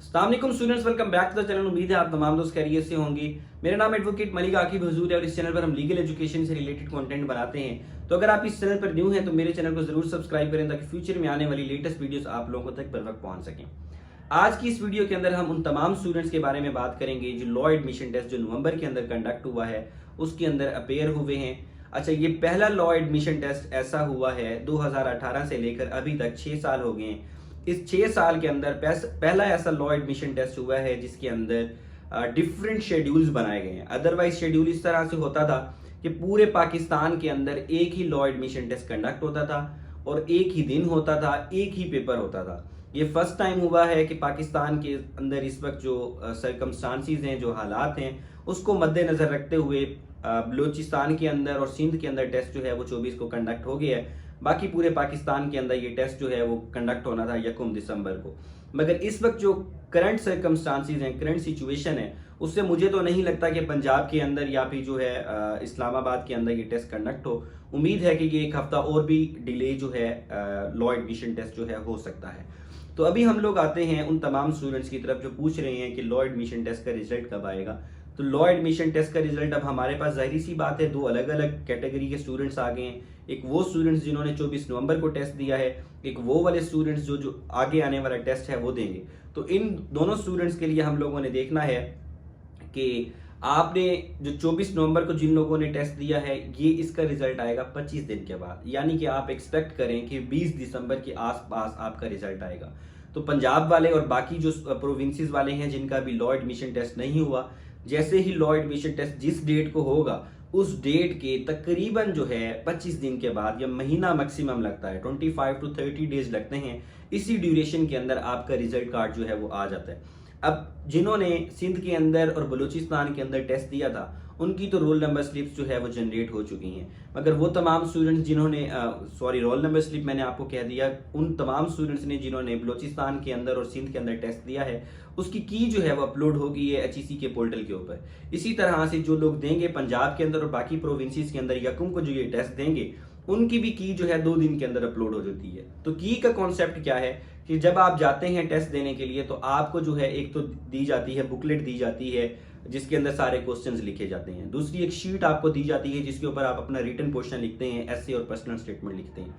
अस्सलाम वालेकुम students, welcome back to the channel. उम्मीद है आप तमाम दोस्त खैरियत से होंगे। मेरा नाम एडवोकेट मलिक आकिब हुजूर है और इस चैनल पर हम लीगल एजुकेशन से रिलेटेड कंटेंट बनाते हैं। तो अगर आप इस चैनल पर न्यू हैं तो मेरे चैनल को जरूर सब्सक्राइब करें ताकि फ्यूचर में आने वाली लेटेस्ट वीडियोस आप लोगों तक बर वक्त पहुंच सकें। आज की इस वीडियो के अंदर हम उन तमाम स्टूडेंट्स के बारे में बात करेंगे जो लॉ एडमिशन टेस्ट जो नवंबर के अंदर कंडक्ट हुआ है उसके अंदर अपेयर हुए हैं। अच्छा, ये पहला लॉ एडमिशन टेस्ट ऐसा हुआ है 2018 से लेकर अभी तक 6 साल हो गए हैं। इस 6 साल के अंदर पहला ऐसा लॉ एडमिशन टेस्ट हुआ है जिसके अंदर डिफरेंट शेड्यूल्स बनाए गए हैं। अदरवाइज शेड्यूल इस तरह से होता था कि पूरे पाकिस्तान के अंदर एक ही लॉ एडमिशन टेस्ट कंडक्ट होता था और एक ही दिन होता था, एक ही पेपर होता था। ये फर्स्ट टाइम हुआ है कि पाकिस्तान के अंदर इस वक्त जो सर्कमस्टांसिस हैं, जो हालात हैं, उसको मद्देनजर रखते हुए बलूचिस्तान के अंदर और सिंध के अंदर टेस्ट जो है वो 24 को कंडक्ट हो गया है। बाकी पूरे पाकिस्तान के अंदर ये टेस्ट जो है वो कंडक्ट होना था 1 दिसंबर को। मगर इस वक्त जो करंट सर्कमस्टांसिस हैं, करंट सिचुएशन है, उससे मुझे तो नहीं लगता कि पंजाब के अंदर या फिर जो है इस्लामाबाद के अंदर ये टेस्ट कंडक्ट हो। उम्मीद है कि ये एक हफ्ता और भी डिले जो है लॉ एडमिशन टेस्ट जो है हो सकता है। तो अभी हम लोग आते हैं उन तमाम स्टूडेंट्स की तरफ जो पूछ रहे हैं कि लॉ एडमिशन टेस्ट का रिजल्ट कब आएगा। तो लॉ एडमिशन टेस्ट का रिजल्ट अब हमारे पास जाहिर सी बात है, दो अलग अलग कैटेगरी के स्टूडेंट्स आ गए हैं। एक वो स्टूडेंट्स जिन्होंने 24 नवंबर को टेस्ट दिया है, एक वो वाले स्टूडेंट्स जो आगे आने वाला टेस्ट है वो देंगे। तो इन दोनों स्टूडेंट्स के लिए हम लोगों ने देखना है कि आपने जो 24 नवंबर को जिन लोगों ने टेस्ट दिया है, ये इसका रिजल्ट आएगा 25 दिन के बाद, यानी कि आप एक्सपेक्ट करें कि 20 दिसंबर के आसपास आपका रिजल्ट आएगा। तो पंजाब वाले और बाकी जो प्रोविंसेस वाले हैं जिनका भी लॉ एडमिशन टेस्ट नहीं हुआ, जैसे ही लॉ एडमिशन टेस्ट जिस डेट को होगा उस डेट के तकरीबन जो है 25 दिन के बाद, या महीना मैक्सिमम लगता है, 25 to 30 डेज लगते हैं, इसी ड्यूरेशन के अंदर आपका रिजल्ट कार्ड जो है वो आ जाता है। अब जिन्होंने सिंध के अंदर और बलूचिस्तान के अंदर टेस्ट दिया था उनकी तो रोल नंबर स्लिप्स जो है वो जनरेट हो चुकी हैं, मगर वो तमाम स्टूडेंट्स जिन्होंने रोल नंबर स्लिप मैंने आपको कह दिया, उन तमाम स्टूडेंट्स ने जिन्होंने बलूचिस्तान के अंदर और सिंध के अंदर टेस्ट दिया है उसकी की जो है वो अपलोड होगी है HEC के पोर्टल के ऊपर। इसी तरह से जो लोग देंगे पंजाब के अंदर और बाकी प्रोविंसेस के अंदर 1 को जो ये टेस्ट देंगे उनकी भी की जो है 2 दिन के अंदर अपलोड हो जाती है। तो की का कॉन्सेप्ट क्या है कि जब आप जाते हैं टेस्ट देने के लिए तो आपको जो है एक तो दी जाती है बुकलेट दी जाती है जिसके अंदर सारे क्वेश्चंस लिखे जाते हैं। दूसरी एक शीट आपको दी जाती है जिसके ऊपर आप अपना रिटन पोर्शन लिखते हैं, एसे और पर्सनल स्टेटमेंट लिखते हैं।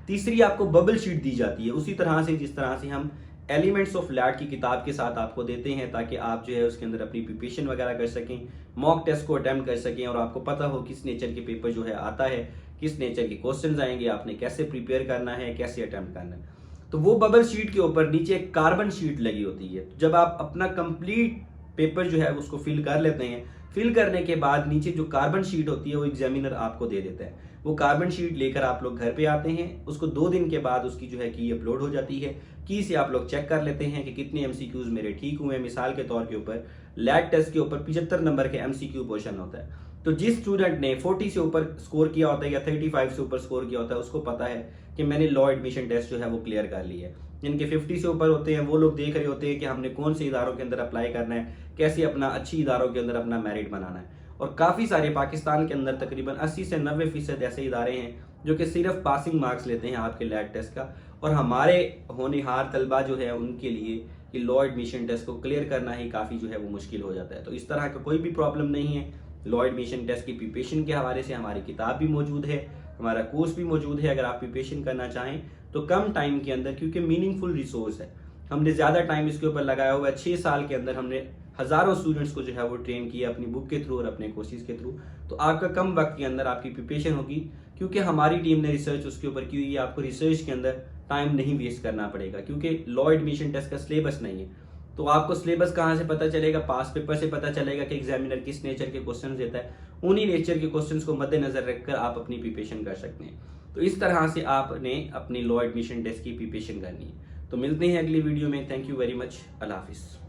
तीसरी आपको बबल शीट दी जाती है उसी तरह से जिस तरह से हम एलिमेंट्स ऑफ लैट की किताब के साथ आपको देते हैं, ताकि आप जो है उसके अंदर अपनी प्रिपरेशन वगैरह कर सकें, मॉक टेस्ट को अटेम्प्ट कर सकें और आपको पता हो किस नेचर के पेपर जो है आता है, किस नेचर के क्वेश्चंस आएंगे, आपने कैसे प्रिपेयर करना है, कैसे अटेम्प्ट करना है। तो वो बबल शीट के ऊपर नीचे एक कार्बन शीट लगी होती है। जब आप अपना कंप्लीट पेपर जो है उसको फिल कर लेते हैं, फिल करने के बाद नीचे जो कार्बन शीट होती है वो एग्जामिनर आपको दे देता है। वो कार्बन शीट लेकर आप लोग घर पे आते हैं, उसको 2 दिन के बाद उसकी जो है की अपलोड हो जाती है। की से आप लोग चेक कर लेते हैं कि कितने MCQs मेरे ठीक हुए हैं। मिसाल के तौर के ऊपर लैट टेस्ट के ऊपर 75 नंबर के MCQ पोर्शन होता है, तो जिस स्टूडेंट ने 40 से ऊपर स्कोर किया होता है या 35 से ऊपर स्कोर किया होता है उसको पता है कि मैंने लॉ एडमिशन टेस्ट जो है वो क्लियर कर लिया है। जिनके 50 से ऊपर होते हैं वो लोग देख रहे होते हैं कि हमने कौन से इदारों के अंदर अप्लाई करना है, कैसे अपना अच्छी इदारों के अंदर अपना मेरिट बनाना है। और काफ़ी सारे पाकिस्तान के अंदर तकरीबन 80 से 90% ऐसे इदारे हैं जो कि सिर्फ पासिंग मार्क्स लेते हैं आपके लैट टेस्ट का, और हमारे होनहार तलबा जो है उनके लिए कि लॉ एडमिशन टेस्ट को क्लियर करना ही काफ़ी जो है वो मुश्किल हो जाता है। तो इस तरह का कोई भी प्रॉब्लम नहीं है। लॉ एडमिशन टेस्ट की प्रिपरेशन के हवाले से हमारी किताब भी मौजूद है, हमारा कोर्स भी मौजूद है। अगर आप प्रिपरेशन करना चाहें तो कम टाइम के अंदर, क्योंकि मीनिंगफुल रिसोर्स है, हमने ज़्यादा टाइम इसके ऊपर लगाया हुआ है। 6 साल के अंदर हमने हज़ारों स्टूडेंट्स को जो है वो ट्रेन किया अपनी बुक के थ्रू और अपने कोर्सेज के थ्रू। तो आपका कम वक्त के अंदर आपकी प्रिपरेशन होगी, क्योंकि हमारी टीम ने रिसर्च उसके ऊपर की हुई है। आपको रिसर्च के अंदर टाइम नहीं वेस्ट करना पड़ेगा, क्योंकि लॉ एडमिशन टेस्ट का सिलेबस नहीं है। तो आपको सिलेबस कहाँ से पता चलेगा? पास पेपर से पता चलेगा कि एग्जामिनर किस नेचर के क्वेश्चन देता है। उन्हीं नेचर के क्वेश्चंस को मद्देनजर रखकर आप अपनी प्रिपरेशन कर सकते हैं। तो इस तरह से आपने अपनी लॉ एडमिशन टेस्ट की प्रिपरेशन करनी है। तो मिलते हैं अगली वीडियो में। Thank you very much. अल्लाह हाफिज़।